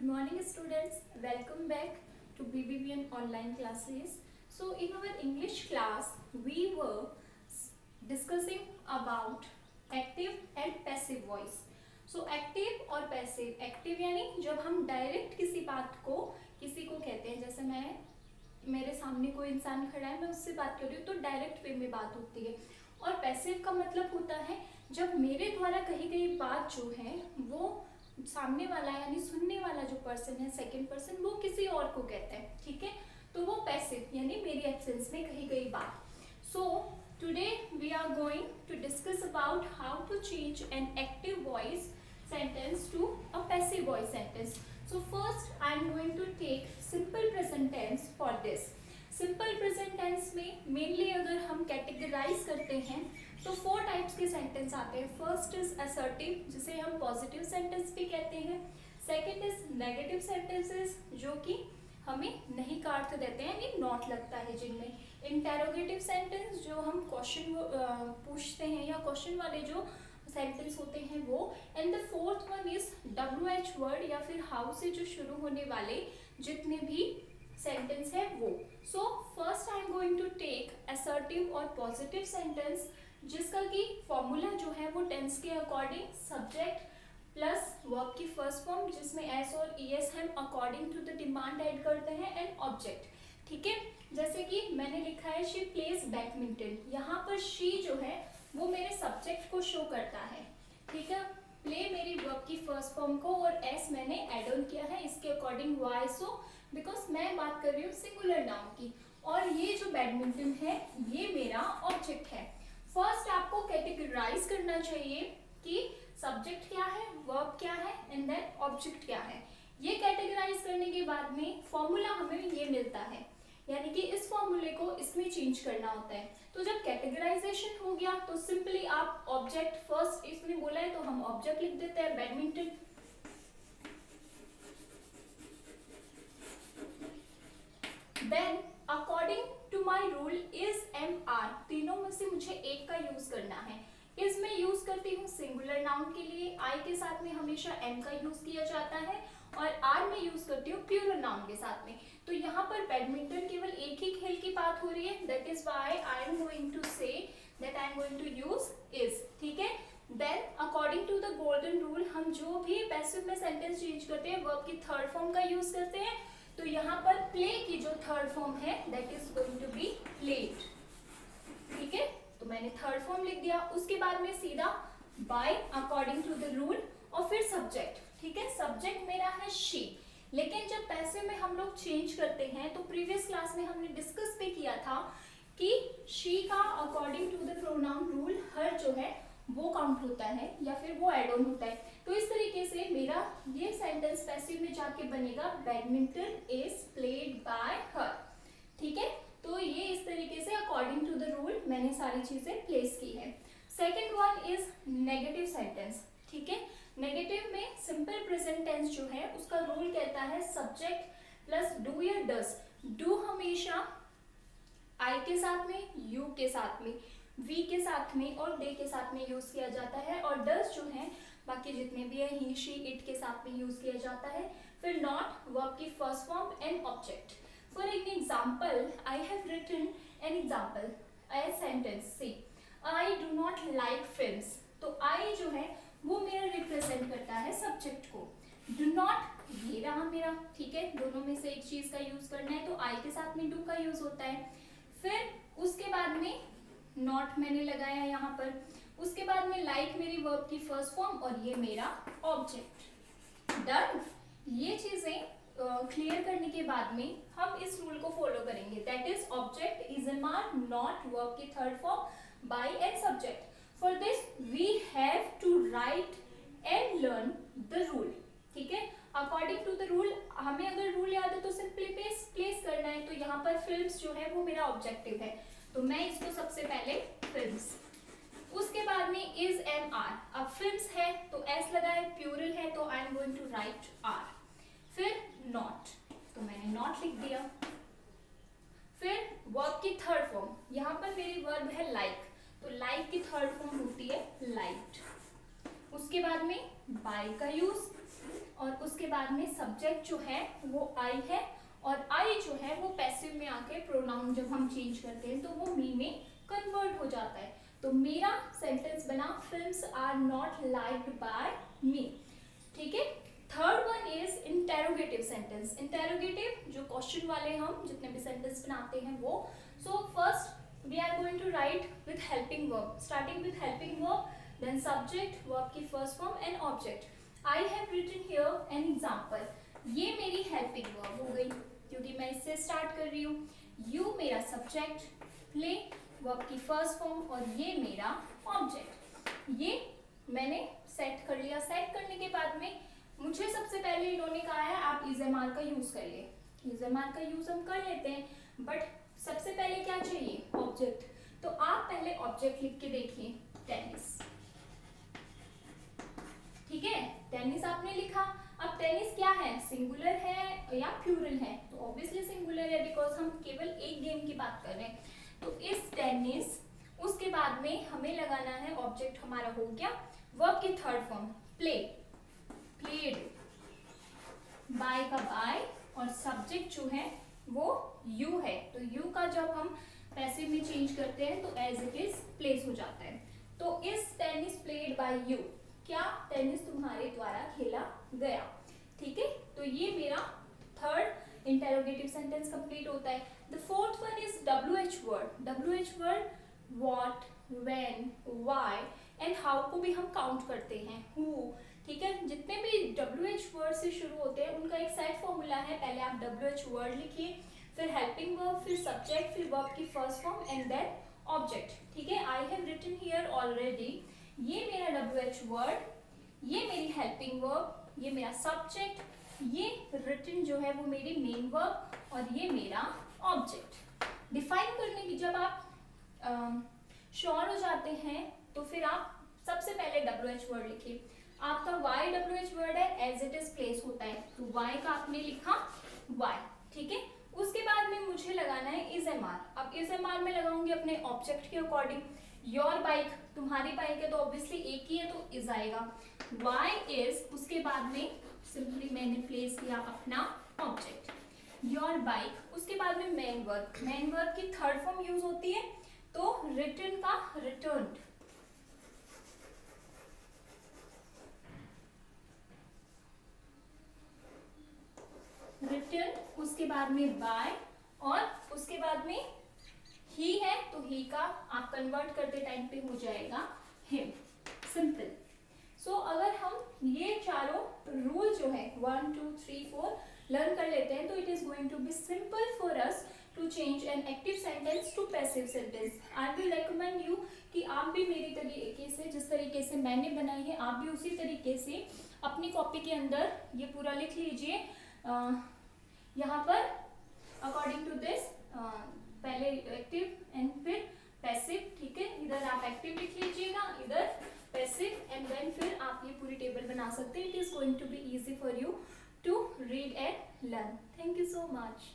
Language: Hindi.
morning students, welcome back to BBBN online classes. So in our English class we were discussing about active and passive voice. So active और passive, active यानी जब हम डायरेक्ट किसी बात को किसी को कहते हैं, जैसे मैं मेरे सामने कोई इंसान खड़ा है, मैं उससे बात कर रही हूँ तो डायरेक्ट वे में बात होती है। और पैसिव का मतलब होता है जब मेरे द्वारा कही गई बात जो है वो सामने वाला यानी सुनने वाला जो पर्सन है, सेकंड पर्सन, वो किसी और को कहता है, ठीक है, तो वो पैसिव यानी मेरी एब्सेंस में कही गई बात। So today we are going to discuss about how to change an active voice sentence to a passive voice sentence. So first I am going to take simple present tense for this. Simple present tense में mainly अगर हम categorize करते हैं तो 4 types के sentence आते हैं. First is assertive, जिसे हम positive sentence भी कहते हैं. Second is negative sentences, जो कि हमें नहीं का अर्थ देते हैं यानी नॉट लगता है जिनमें. इंटेरोगेटिव सेंटेंस जो हम क्वेश्चन पूछते हैं या क्वेश्चन वाले जो सेंटेंस होते हैं वो. And the fourth one is WH word या फिर हाउ से जो शुरू होने वाले जितने भी सेंटेंस है वो. So first I am going to take assertive और पॉजिटिव सेंटेंस, जिसका कि फॉर्मूला जो है वो टेंस के अकॉर्डिंग सब्जेक्ट प्लस वर्ब की फर्स्ट फॉर्म जिसमें एस और ES हम according to the demand add करते हैं एंड ऑब्जेक्ट. ठीक है, जैसे कि मैंने लिखा है शी प्लेज बैडमिंटन, यहाँ पर शी जो है वो मेरे सब्जेक्ट को शो करता है. ठीक है, प्ले मेरी वर्ब की फर्स्ट फॉर्म को और एस मैंने एड ऑन किया है इसके अकॉर्डिंग. वाई सो बिकॉज मैं बात कर रही हूँ सिंगुलर नाउन की और ये जो बैडमिंटन है ये मेरा ऑब्जेक्ट है. फर्स्ट आपको कैटेगराइज करना चाहिए कि सब्जेक्ट क्या है, वर्ब क्या है एंड देन ऑब्जेक्ट क्या है. ये कैटेगराइज करने के बाद में फॉर्मूला हमें ये मिलता है, यानी कि इस फॉर्मूले को इसमें चेंज करना होता है. तो जब कैटेगराइजेशन हो गया तो सिंपली आप ऑब्जेक्ट फर्स्ट इसमें बोला है तो हम ऑब्जेक्ट लिख देते हैं badminton. Then according to my rule is MR, तीनों में से मुझे एक का यूज करना है. इसमें यूज करती हूँ सिंगुलर नाउन के लिए, आई के साथ में हमेशा M का यूज किया जाता है और R में यूज करती हूँ प्लूरल नाउन के साथ में. तो यहाँ पर बैडमिंटन केवल एक ही खेल की बात हो रही है, that is why I am going to say that I am going to use is. ठीक है, then according to the golden rule हम जो भी पैसिव में सेंटेंस चेंज करते हैं वर्ब की थर्ड फॉर्म का यूज करते हैं. तो यहाँ पर प्ले की जो थर्ड फॉर्म है that is going to be played. ठीक है, तो मैंने थर्ड फॉर्म लिख दिया. उसके बाद में सीधा by according to the rule और फिर सब्जेक्ट. ठीक है, सब्जेक्ट मेरा है शी. लेकिन जब पैसिव में हम लोग चेंज करते हैं तो प्रीवियस क्लास में हमने डिस्कस भी किया था कि शी का according to the pronoun rule her जो है वो काउंट होता है या फिर वो एड ऑन होता है. तो इस तरीके से मेरा ये सेंटेंस पैसिव में जाके बनेगा बैडमिंटन इज प्लेड बाय हर. ठीक है, तो ये इस तरीके से अकॉर्डिंग टू द रूल मैंने सारी चीजें प्लेस की है. Second one is negative sentence. ठीक है, नेगेटिव में सिंपल प्रेजेंट टेंस जो है उसका रूल कहता है सब्जेक्ट प्लस डू या डस. डू हमेशा आई के साथ में, यू के साथ में, वी के साथ में और दे के साथ में यूज किया जाता है और डस जो है बाकी जितने भी है ही शी इट के साथ में यूज किया जाता है. फिर नॉट वर्ब की first form and object. For an example I have written an example as sentence C I do not like films. तो आई जो है वो मेरा रिप्रेजेंट करता है सब्जेक्ट को. डू नॉट ये रहा मेरा. ठीक है, दोनों में से एक चीज का यूज करना है तो आई के साथ में डू का यूज होता है. फिर उसके बाद में नॉट मैंने लगाया यहाँ पर. उसके बाद में लाइक मेरी वर्ब की फर्स्ट फॉर्म और ये मेरा ऑब्जेक्ट. डन. ये चीजें क्लियर करने के बाद में हम इस रूल को फॉलो करेंगे, that is object is MR, not verb की third form, by and subject. For this we have to write and learn the rule. ठीक है, according to the rule हमें अगर रूल याद है तो सिंपली प्लेस करना है. तो यहाँ पर फिल्म्स जो है वो मेरा ऑब्जेक्टिव है तो मैं इसको सबसे पहले फिल्म्स. उसके बाद में इज MR. अब फिल्म्स है तो S लगा है, प्लूरल है तो I am going to write R. फिर नॉट तो मैंने नॉट लिख दिया. फिर वर्ब की थर्ड फॉर्म, यहाँ पर मेरी वर्ब है लाइक तो लाइक की थर्ड फॉर्म होती है लाइट. उसके बाद में बाय का यूज और उसके बाद में सब्जेक्ट जो है वो आई है और आई जो है वो पैसिव में आके प्रोनाउन जब हम चेंज करते हैं तो वो मी में कन्वर्ट हो जाता है। तो मेरा सेंटेंस बना films are not liked by me. ठीक है। Third one is interrogative sentence. Interrogative जो क्वेश्चन वाले हम जितने भी सेंटेंस बनाते हैं वो। So first we are going to write with helping verb, starting with helping verb, then subject, verb की first form and object. I have written here an example. ये मेरी हेल्पिंग वर्ब हो गई क्योंकि मैं इससे स्टार्ट कर रही हूँ। यू मेरा सब्जेक्ट, प्ले वर्ब की फर्स्ट फॉर्म और ये मेरा ऑब्जेक्ट। ये मैंने सेट कर लिया। सेट करने के बाद में मुझे सबसे पहले इन्होंने कहा है आप इज़एमआर का यूज करिए। इज़एमआर का यूज हम कर लेते हैं, बट सबसे पहले क्या चाहिए? ऑब्जेक्ट। तो आप पहले ऑब्जेक्ट लिख के देखिए, टेनिस। ठीक है, टेनिस आपने लिखा। अब टेनिस क्या है, सिंगुलर है या प्लूरल है? तो ऑब्वियसली सिंगुलर है बिकॉज हम केवल एक गेम की बात कर रहे हैं। तो इस टेनिस, उसके बाद में हमें लगाना है ऑब्जेक्ट हमारा हो गया वर्ब की third form play, played, by का बाय और सब्जेक्ट जो है वो यू है। तो यू का जब हम पैसिव में चेंज करते हैं तो एज इट इज प्लेस हो जाता है। तो इस टेनिस प्लेड बाय यू, क्या टेनिस तुम्हारे द्वारा खेला गया। ठीक है, तो ये मेरा थर्ड इंटेरोगेटिव सेंटेंस कंप्लीट होता है। The fourth one is WH word. WH word what, when, why and how को भी हम काउंट करते हैं, हु। ठीक है, जितने भी WH वर्ड से शुरू होते हैं उनका एक सेट फॉर्मूला है। पहले आप WH वर्ड लिखिए, फिर हेल्पिंग वर्ब, फिर सब्जेक्ट, फिर वर्ब की first form and then object. ठीक है, I have written here already. ये मेरा WH वर्ड, ये मेरी हेल्पिंग वर्ब, ये मेरा सब्जेक्ट, ये रिटन जो है वो मेरी मेन वर्ब और ये मेरा ऑब्जेक्ट। डिफाइन करने की जब आप श्योर हो जाते हैं तो फिर आप सबसे पहले WH वर्ड लिखिए। आपका YWH वर्ड है, एज इट इज प्लेस होता है, तो Y का आपने लिखा Y। ठीक है, उसके बाद में मुझे लगाना है इज़एमआर। अब इज़एमआर में लगाऊंगी अपने ऑब्जेक्ट के अकॉर्डिंग। योर बाइक, तुम्हारी बाइक है तो ऑब्वियसली एक ही है तो इज आएगा। Y इज, उसके बाद में सिंपली मैंने प्लेस किया अपना ऑब्जेक्ट योर बाइक। उसके बाद में मेन वर्ब, मेन वर्ब की थर्ड फॉर्म यूज होती है तो रिटर्न का रिटर्न्ड, रिटर्न, उसके बाद में बाय और उसके बाद में ही है तो ही का आप कन्वर्ट करते टाइम पे हो जाएगा हिम। सिंपल। सो अगर हम ये चारों रूल जो है 1 2 3 4 लर्न कर लेते हैं तो it is going to be simple for us to change an active sentence to passive sentence. I will recommend you कि आप भी मेरी तरीके से, जिस तरीके से मैंने बनाई है, आप भी उसी तरीके से अपनी कॉपी के अंदर ये पूरा लिख लीजिए। यहाँ पर अकॉर्डिंग टू दिस पहले एक्टिव एंड फिर पैसिव। ठीक है, इधर आप एक्टिव लिख लीजिएगा, इधर पैसिव एंड देन फिर आप ये पूरी टेबल बना सकते हैं। It is going to be easy for you to read and learn. Thank you so much.